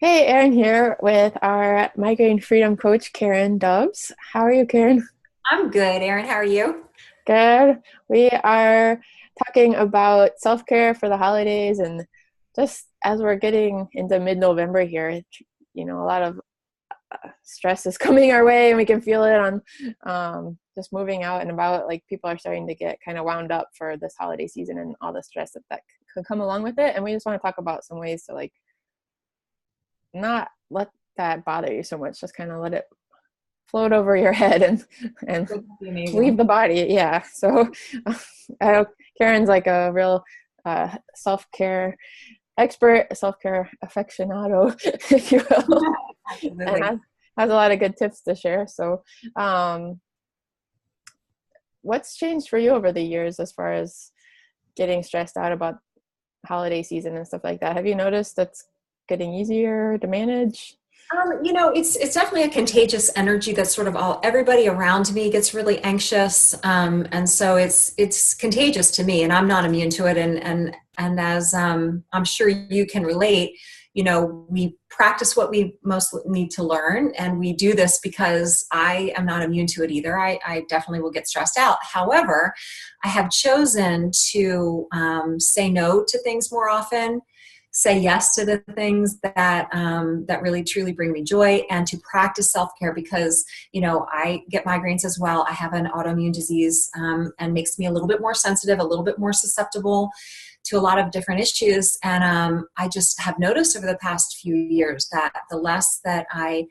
Hey, Erin here with our migraine freedom coach, Karen Dubs. How are you, Karen? I'm good, Erin. How are you? Good. We are talking about self-care for the holidays, and just as we're getting into mid-November here, a lot of stress is coming our way, and we can feel it on just moving out and about. Like people are starting to get kind of wound up for this holiday season and all the stress that could come along with it. And we just want to talk about some ways to like not let that bother you so much. Just kind of let it float over your head and That'd be leave amazing. the body. Yeah. So I know Karen's like a real self-care expert, self-care aficionado, if you will, and Absolutely. has a lot of good tips to share. So um, what's changed for you over the years as far as getting stressed out about holiday season and stuff like that? Have you noticed that's getting easier to manage? It's definitely a contagious energy that's sort of all everybody around me gets really anxious, and so it's contagious to me, and I'm not immune to it. And as I'm sure you can relate, we practice what we most need to learn, and we do this because I am not immune to it either. I definitely will get stressed out. However, I have chosen to say no to things more often, say yes to the things that really truly bring me joy, and to practice self-care because I get migraines as well. I have an autoimmune disease, and makes me a little bit more sensitive, a little bit more susceptible to a lot of different issues. And I just have noticed over the past few years that the less that I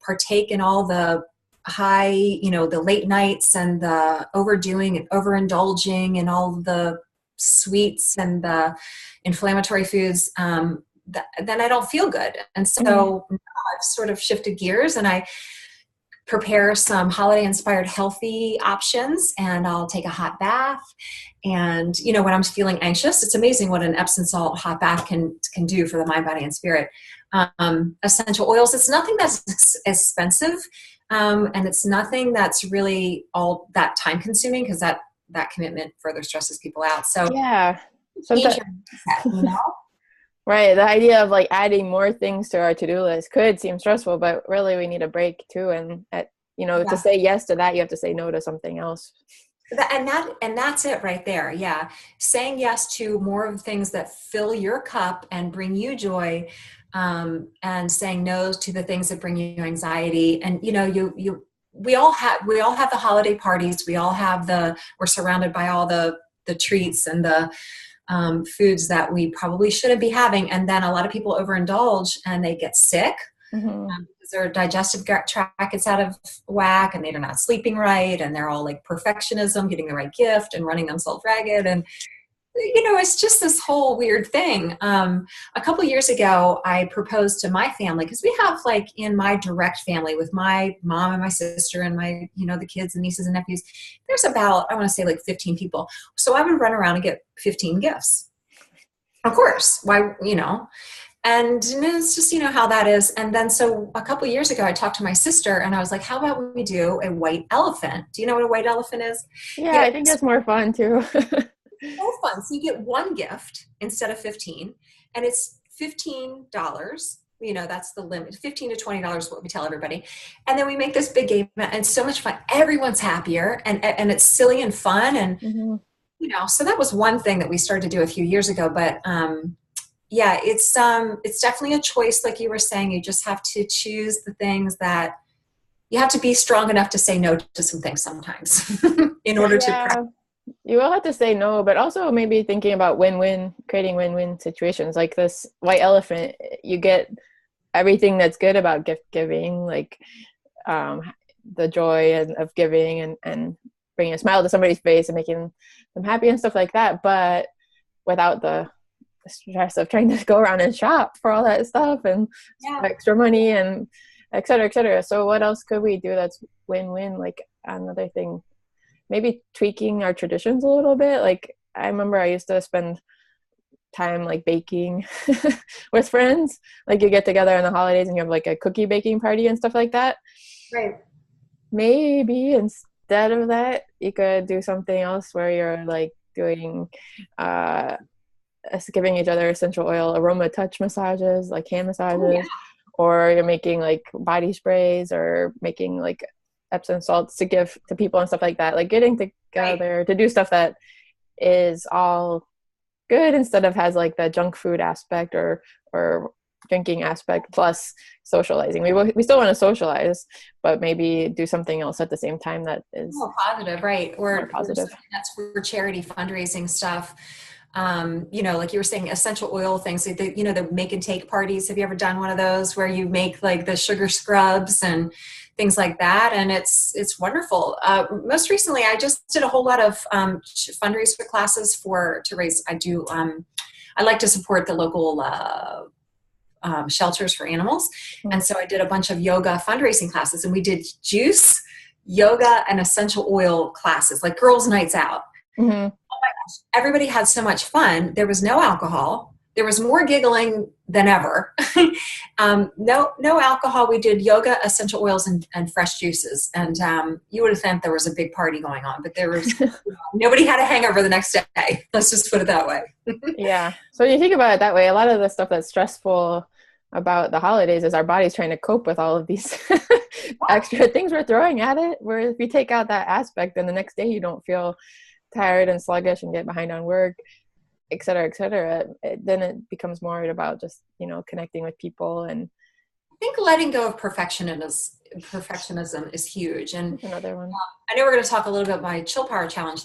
partake in all the high, the late nights and the overdoing and overindulging and all the sweets and the inflammatory foods, then I don't feel good. And Mhm. so now I've sort of shifted gears, and I prepare some holiday inspired healthy options, and I'll take a hot bath. And when I'm feeling anxious, it's amazing what an Epsom salt hot bath can do for the mind, body, and spirit. Essential oils, it's nothing that's expensive, and it's nothing that's really all that time consuming, because that commitment further stresses people out. So Yeah. change Sometimes, your mindset. right. The idea of like adding more things to our to-do list could seem stressful, but really we need a break too. And to Yeah. say yes to that, you have to say no to something else. And that's it right there. Yeah. Saying yes to more of the things that fill your cup and bring you joy, and saying no to the things that bring you anxiety. And we all have the holiday parties. We're surrounded by all the treats and the foods that we probably shouldn't be having. And then a lot of people overindulge and they get sick, Hmm. because their digestive tract gets out of whack, and they're not sleeping right, and they're all like perfectionism, getting the right gift and running themselves ragged. And it's just this whole weird thing. A couple years ago, I proposed to my family, because we have, like, in my direct family with my mom and my sister and my, the kids and nieces and nephews, there's about, I want to say, like 15 people. So I would run around and get 15 gifts. Of course, why. And it's just how that is. And then so a couple years ago, I talked to my sister, and I was like, how about we do a white elephant? Do you know what a white elephant is? Yeah, Yeah, I think that's more fun too. it's so fun. So you get one gift instead of 15, and it's $15. That's the limit. $15 to $20 is what we tell everybody. And then we make this big game, and it's so much fun. Everyone's happier, and it's silly and fun. And Hmm. so that was one thing that we started to do a few years ago. But yeah, it's definitely a choice. Like you were saying, you just have to choose the things that you have to be strong enough to say no to some things sometimes in order to practice. Yeah, you will have to say no, but also maybe thinking about win-win, creating win-win situations like this white elephant. You get everything that's good about gift giving, like um, the joy of giving and bringing a smile to somebody's face and making them happy and stuff like that, but without the stress of trying to go around and shop for all that stuff and Yeah. extra money and et cetera, et cetera. So what else could we do that's win-win? Like another thing, maybe tweaking our traditions a little bit. Like I remember I used to spend time like baking with friends. Like you get together in the holidays and you have like a cookie baking party and stuff like that. Right. Maybe instead of that, you could do something else where you're like doing uh giving each other essential oil aroma touch massages, like hand Oh, yeah. massages, or you're making like body sprays or making like Epsom salts to give to people and stuff like that. Like getting Right. together to do stuff that is all good instead of has like the junk food aspect or drinking aspect plus socializing. We still want to socialize, but maybe do something else at the same time that is More positive, right? more Or positive. something that's for charity fundraising stuff. Like you were saying, essential oil things, the make and take parties. Have you ever done one of those where you make like the sugar scrubs and things like that? And it's wonderful. Most recently, I just did a whole lot of fundraiser classes to raise. I like to support the local shelters for animals. And so I did a bunch of yoga fundraising classes, and we did juice, yoga, and essential oil classes, like girls' nights out. Mm-hmm. Everybody had so much fun. There was no alcohol. There was more giggling than ever. No alcohol. We did yoga, essential oils, and fresh juices. And you would have thought there was a big party going on, but there was nobody had a hangover the next day. Let's just put it that way. Yeah. So when you think about it that way, a lot of the stuff that's stressful about the holidays is our body's trying to cope with all of these extra things we're throwing at it. Where if you take out that aspect, then the next day you don't feel tired and sluggish and get behind on work, et cetera, then it becomes more about just, connecting with people. And I think letting go of perfectionism is huge. And another one. I know we're going to talk a little bit about my Chill Power Challenge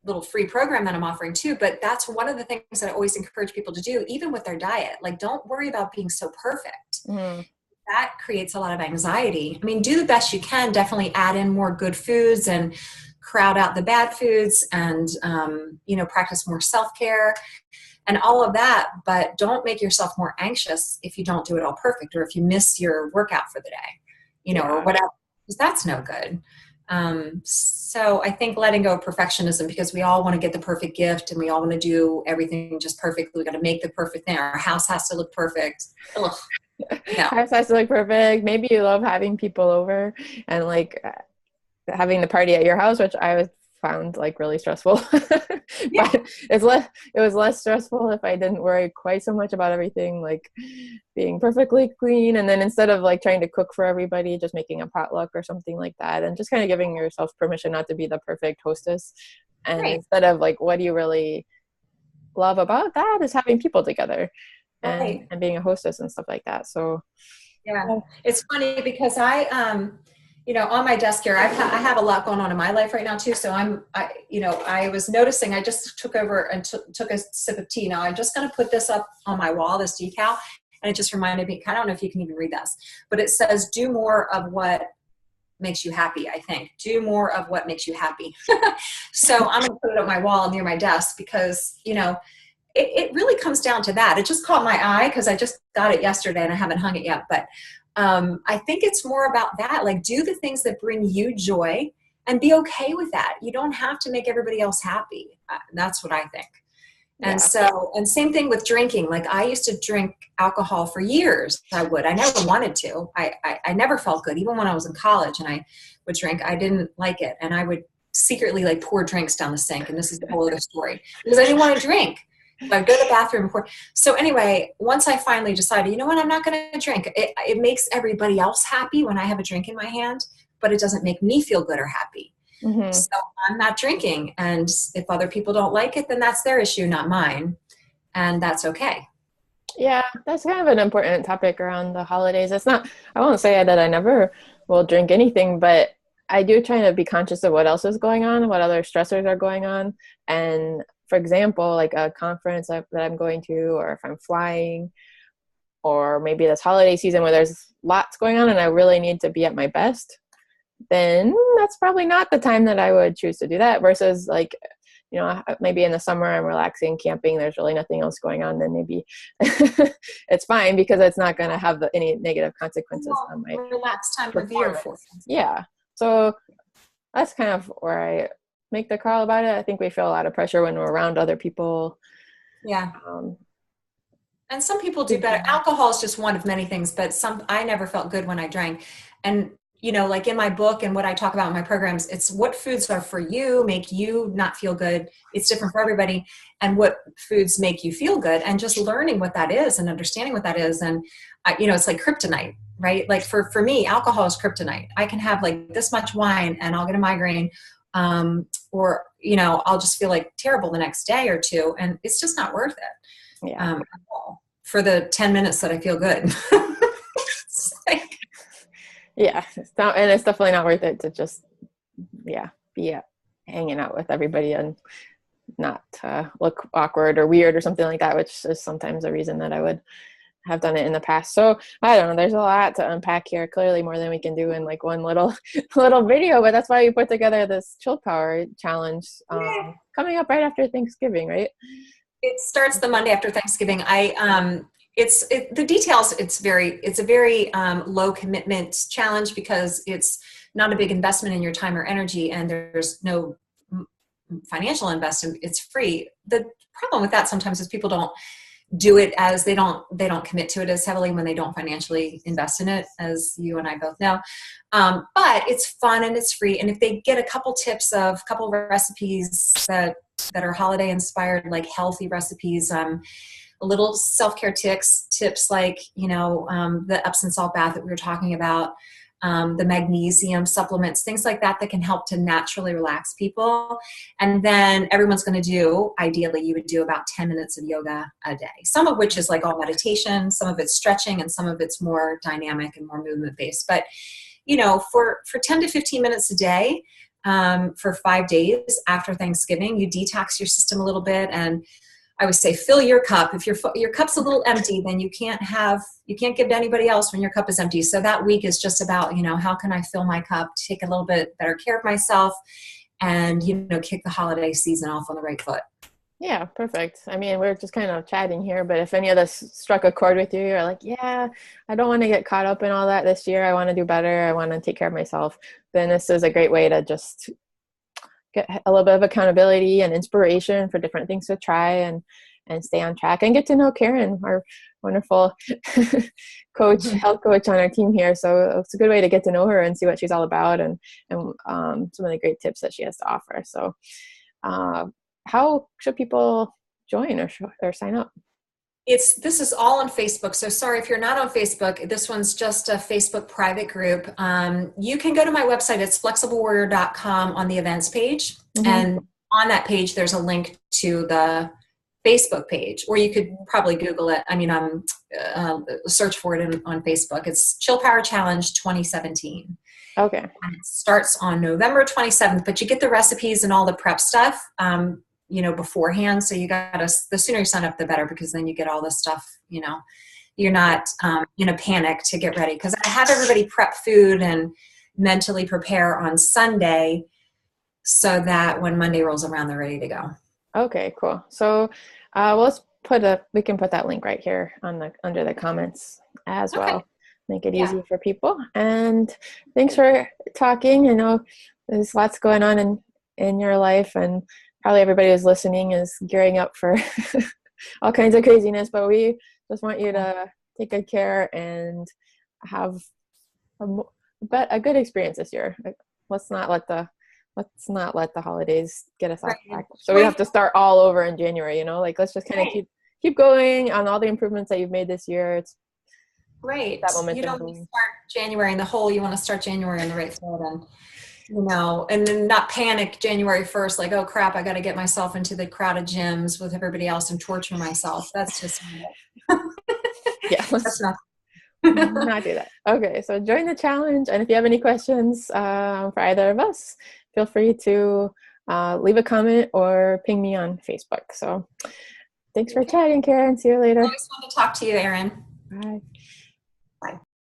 little free program that I'm offering too, but that's one of the things that I always encourage people to do, even with their diet. Like, don't worry about being so perfect. Mm. That creates a lot of anxiety. I mean, do the best you can. Definitely add in more good foods and crowd out the bad foods, and practice more self-care and all of that. But don't make yourself more anxious if you don't do it all perfect, or if you miss your workout for the day, or whatever, because that's no good. So I think letting go of perfectionism, because we all want to get the perfect gift and we all want to do everything just perfectly. We got to make the perfect thing. Our house has to look perfect. Ugh. No. House has to look perfect. Maybe you love having people over and like having the party at your house, which I found like really stressful. Yeah. But it was less stressful if I didn't worry quite so much about everything like being perfectly clean, and then instead of like trying to cook for everybody, just making a potluck or something like that, and just kind of giving yourself permission not to be the perfect hostess. And Right. instead of like, what do you really love about that is having people together Right. and being a hostess and stuff like that. So Yeah. It's funny because on my desk here, I have a lot going on in my life right now too. So I was noticing, I just took over and took a sip of tea. Now I'm just going to put this up on my wall, this decal. And it just reminded me, I don't know if you can even read this, but it says, do more of what makes you happy. I think do more of what makes you happy. So I'm going to put it on my wall near my desk, because, it really comes down to that. It just caught my eye because I just got it yesterday and I haven't hung it yet. But I think it's more about that. Like, do the things that bring you joy and be okay with that. You don't have to make everybody else happy. That's what I think. yeah. And same thing with drinking. Like, I used to drink alcohol for years. I never wanted to. I never felt good. Even when I was in college and I would drink, I didn't like it. And I would secretly like pour drinks down the sink. And this is the whole other story, because I didn't want to drink. I'd go to the bathroom and pour. So anyway, once I finally decided, you know what, I'm not going to drink. It makes everybody else happy when I have a drink in my hand, but it doesn't make me feel good or happy. Mm-hmm. So I'm not drinking. And if other people don't like it, then that's their issue, not mine. And that's okay. Yeah, that's kind of an important topic around the holidays. It's not, I won't say that I never will drink anything, but I do try to be conscious of what else is going on, what other stressors are going on. And for example, like a conference that I'm going to, or if I'm flying, or maybe this holiday season where there's lots going on and I really need to be at my best, then that's probably not the time that I would choose to do that, versus like, maybe in the summer I'm relaxing, camping, there's really nothing else going on, then maybe it's fine because it's not going to have any negative consequences on my relaxed time of year for performance. Yeah. So that's kind of where I make the call about it. I think we feel a lot of pressure when we're around other people. Yeah. And some people do better. Alcohol is just one of many things, but I never felt good when I drank. And like in my book and what I talk about in my programs, it's what foods are for you, make you not feel good. It's different for everybody. And what foods make you feel good, and just learning what that is and understanding what that is. And, it's like kryptonite, right? Like for me, alcohol is kryptonite. I can have like this much wine and I'll get a migraine. Or, I'll just feel like terrible the next day or two. And it's just not worth it. Yeah. For the 10 minutes that I feel good. It's like, Yeah. It's not, and it's definitely not worth it to just, be hanging out with everybody and not look awkward or weird or something like that, which is sometimes a reason that I would have done it in the past. So I don't know, there's a lot to unpack here, clearly more than we can do in like one little video, but that's why we put together this chill power challenge coming up right after Thanksgiving, right? it starts the Monday after Thanksgiving. The details. It's a very low commitment challenge because it's not a big investment in your time or energy, and there's no financial investment. It's free. The problem with that sometimes is people don't do it as they don't commit to it as heavily when they don't financially invest in it, as you and I both know. But it's fun and it's free. And if they get a couple tips of a couple of recipes that are holiday inspired, like healthy recipes, a little self-care tips like, the Epsom salt bath that we were talking about, the magnesium supplements, things like that can help to naturally relax people. And then everyone's going to do, ideally, you would do about 10 minutes of yoga a day, some of which is like all meditation, some of it's stretching, and some of it's more dynamic and more movement based. But, for 10 to 15 minutes a day, for 5 days after Thanksgiving, you detox your system a little bit. And I would say fill your cup. If your cup's a little empty, then you can't give to anybody else when your cup is empty. So that week is just about, how can I fill my cup, take a little bit better care of myself, and, kick the holiday season off on the right foot. Yeah, perfect. I mean, we're just kind of chatting here, but if any of this struck a chord with you, you're like, yeah, I don't want to get caught up in all that this year. I want to do better. I want to take care of myself. Then this is a great way to just get a little bit of accountability and inspiration for different things to try and stay on track, and get to know Karen, our wonderful health coach on our team here. So it's a good way to get to know her and see what she's all about, and some of the great tips that she has to offer. So how should people join or sign up? This is all on Facebook. So sorry if you're not on Facebook. This one's just a Facebook private group. You can go to my website. It's flexiblewarrior.com on the events page. Mm-hmm. And on that page, there's a link to the Facebook page, or you could probably Google it. I mean, search for it on Facebook. It's Chill Power Challenge 2017. Okay. And it starts on November 27th, but you get the recipes and all the prep stuff, beforehand. So the sooner you sign up, the better, because then you get all this stuff, you're not in a panic to get ready. Because I have everybody prep food and mentally prepare on Sunday so that when Monday rolls around, they're ready to go. Okay, cool. So we can put that link right here under the comments as well. Make it easy for people. And thanks for talking. I know there's lots going on in your life, and probably everybody who's listening is gearing up for all kinds of craziness, but we just want you to take good care and have a good experience this year. Let's not let the holidays get us off track. So we have to start all over in January, let's just kind of keep going on all the improvements that you've made this year. It's right. That momentum you don't going. start January in the hole. You want to start January on the right foot, and then not panic January 1st, like, oh crap, I got to get myself into the crowded gyms with everybody else and torture myself. That's just let's not do that. Okay, so join the challenge, and if you have any questions for either of us, feel free to leave a comment or ping me on Facebook. So thanks for chatting, Karen. See you later. I always want to talk to you, Erin. Bye.